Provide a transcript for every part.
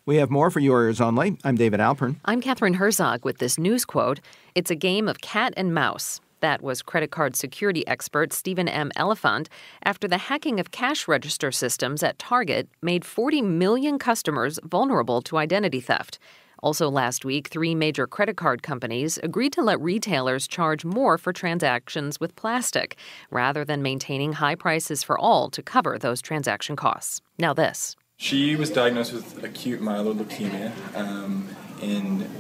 We have more for Your Ears Only. I'm David Alpern. I'm Catherine Herzog with this news quote. It's a game of cat and mouse. That was credit card security expert Stephen M. Elephant after the hacking of cash register systems at Target made 40 million customers vulnerable to identity theft. Also last week, 3 major credit card companies agreed to let retailers charge more for transactions with plastic, rather than maintaining high prices for all to cover those transaction costs. Now this. She was diagnosed with acute myeloid leukemia in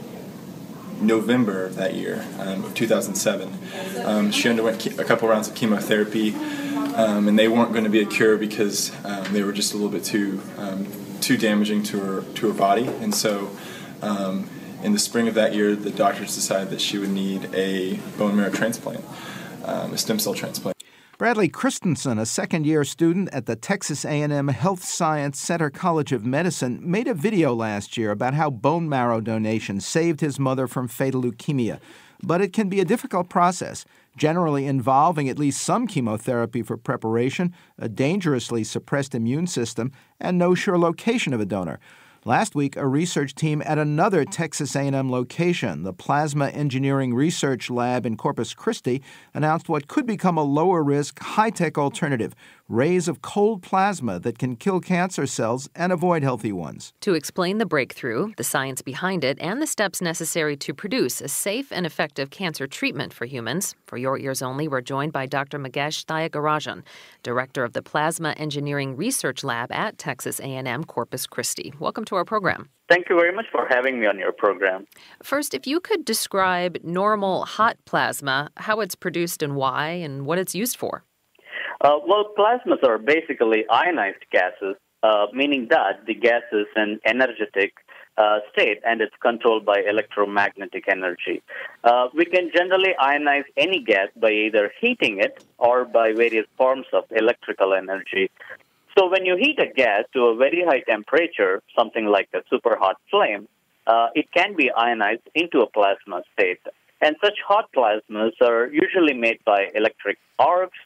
November of that year, of 2007. She underwent a couple rounds of chemotherapy, and they weren't going to be a cure because they were just a little bit too damaging to her body. And so in the spring of that year, the doctors decided that she would need a bone marrow transplant, a stem cell transplant. Bradley Christensen, a second-year student at the Texas A&M Health Science Center College of Medicine, made a video last year about how bone marrow donation saved his mother from fatal leukemia. But it can be a difficult process, generally involving at least some chemotherapy for preparation, a dangerously suppressed immune system, and no sure location of a donor. Last week, a research team at another Texas A&M location, the Plasma Engineering Research Lab in Corpus Christi, announced what could become a lower-risk, high-tech alternative, rays of cold plasma that can kill cancer cells and avoid healthy ones. To explain the breakthrough, the science behind it, and the steps necessary to produce a safe and effective cancer treatment for humans, for Your Ears Only, we're joined by Dr. Magesh Thiyagarajan, director of the Plasma Engineering Research Lab at Texas A&M Corpus Christi. Welcome to our program. Thank you very much for having me on your program. First, if you could describe normal hot plasma, how it's produced and why, and what it's used for. Well, plasmas are basically ionized gases, meaning that the gas is an energetic state and it's controlled by electromagnetic energy. We can generally ionize any gas by either heating it or by various forms of electrical energy. So when you heat a gas to a very high temperature, something like a super hot flame, it can be ionized into a plasma state. And such hot plasmas are usually made by electric arcs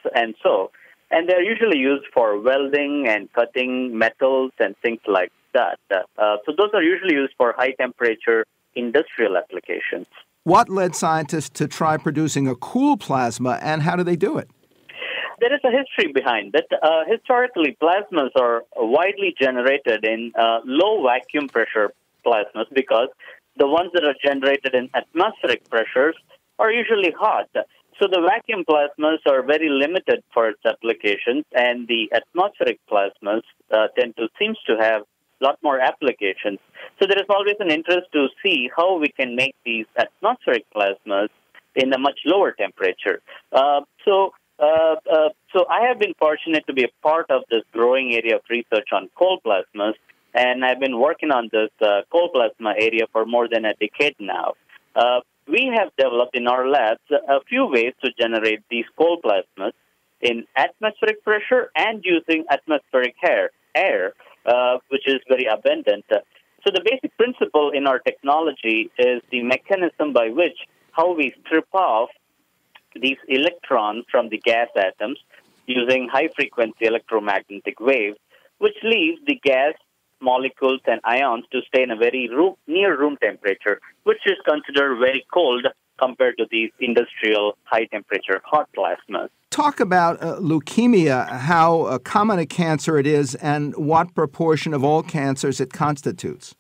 and they're usually used for welding and cutting metals and things like that. So those are usually used for high-temperature industrial applications. What led scientists to try producing a cool plasma, and how do they do it? There is a history behind it. Historically, plasmas are widely generated in low vacuum pressure plasmas because the ones that are generated in atmospheric pressures are usually hot. So the vacuum plasmas are very limited for its applications, and the atmospheric plasmas seems to have a lot more applications. So there is always an interest to see how we can make these atmospheric plasmas in a much lower temperature. So I have been fortunate to be a part of this growing area of research on cold plasmas, and I've been working on this cold plasma area for more than a decade now. We have developed in our labs a few ways to generate these cold plasmas in atmospheric pressure and using atmospheric air, which is very abundant. So the basic principle in our technology is the mechanism by which how we strip off these electrons from the gas atoms using high-frequency electromagnetic waves, which leaves the gas molecules and ions to stay in a very near room temperature, which is considered very cold compared to these industrial high-temperature hot plasmas. Talk about leukemia, how common a cancer it is, and what proportion of all cancers it constitutes.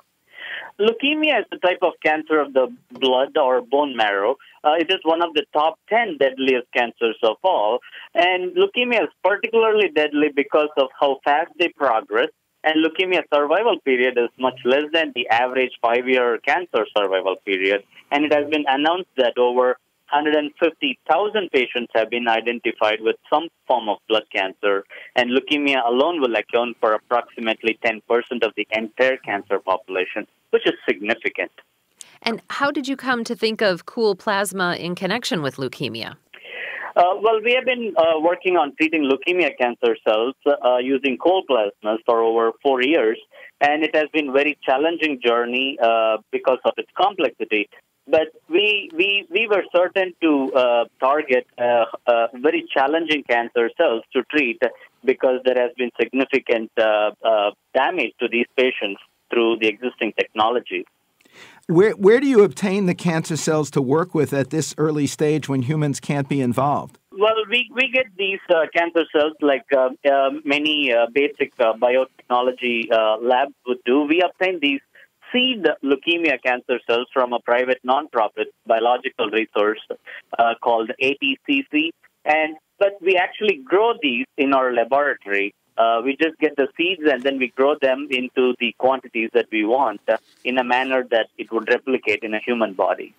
Leukemia is a type of cancer of the blood or bone marrow. It is one of the top 10 deadliest cancers of all. And leukemia is particularly deadly because of how fast they progress. And leukemia survival period is much less than the average 5-year cancer survival period. And it has been announced that over 150,000 patients have been identified with some form of blood cancer. And leukemia alone will account for approximately 10% of the entire cancer population, which is significant. And how did you come to think of cool plasma in connection with leukemia? Well, we have been working on treating leukemia cancer cells using cold plasmas for over 4 years, and it has been a very challenging journey because of its complexity. But we were certain to target very challenging cancer cells to treat because there has been significant damage to these patients through the existing technology. Where do you obtain the cancer cells to work with at this early stage when humans can't be involved? Well, we get these cancer cells like many basic biotechnology labs would do. We obtain these seed leukemia cancer cells from a private nonprofit biological resource called ATCC, but we actually grow these in our laboratory. We just get the seeds and then we grow them into the quantities that we want in a manner that it would replicate in a human body.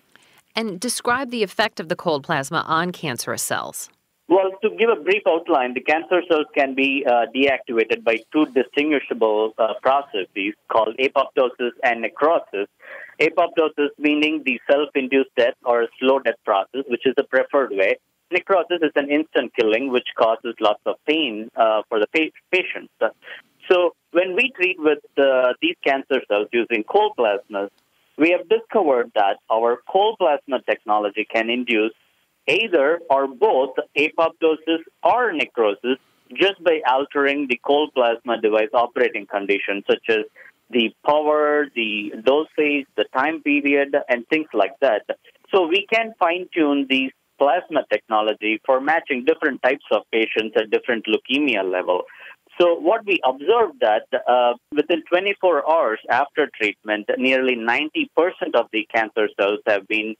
And describe the effect of the cold plasma on cancerous cells. Well, to give a brief outline, the cancer cells can be deactivated by two distinguishable processes called apoptosis and necrosis. Apoptosis meaning the self-induced death or a slow death process, which is the preferred way. Necrosis is an instant killing, which causes lots of pain for the patients. So when we treat with these cancer cells using cold plasmas, we have discovered that our cold plasma technology can induce either or both apoptosis or necrosis just by altering the cold plasma device operating conditions, such as the power, the dosage, the time period, and things like that. So we can fine-tune these plasma technology for matching different types of patients at different leukemia level. So what we observed that within 24 hours after treatment, nearly 90% of the cancer cells have been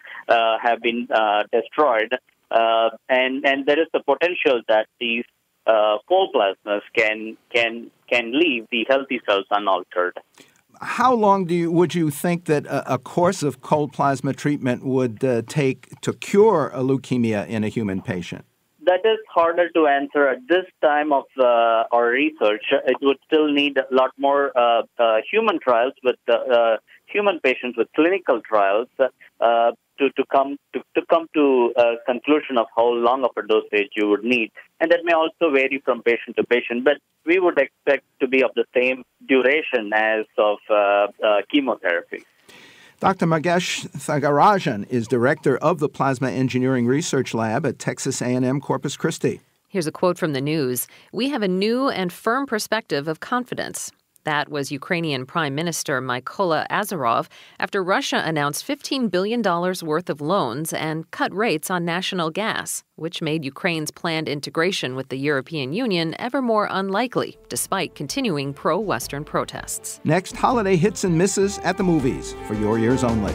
destroyed, and there is the potential that these cold plasmas can leave the healthy cells unaltered. How long would you think that a course of cold plasma treatment would take to cure a leukemia in a human patient? That is harder to answer at this time of our research. It would still need a lot more human trials with human patients with clinical trials to come to a conclusion of how long of a dosage you would need. And that may also vary from patient to patient, but we would expect to be of the same duration as of chemotherapy. Dr. Magesh Thiyagarajan is director of the Plasma Engineering Research Lab at Texas A&M Corpus Christi. Here's a quote from the news. "We have a new and firm perspective of confidence." That was Ukrainian Prime Minister Mykola Azarov after Russia announced $15 billion worth of loans and cut rates on national gas, which made Ukraine's planned integration with the European Union ever more unlikely, despite continuing pro-Western protests. Next, holiday hits and misses at the movies for your ears only.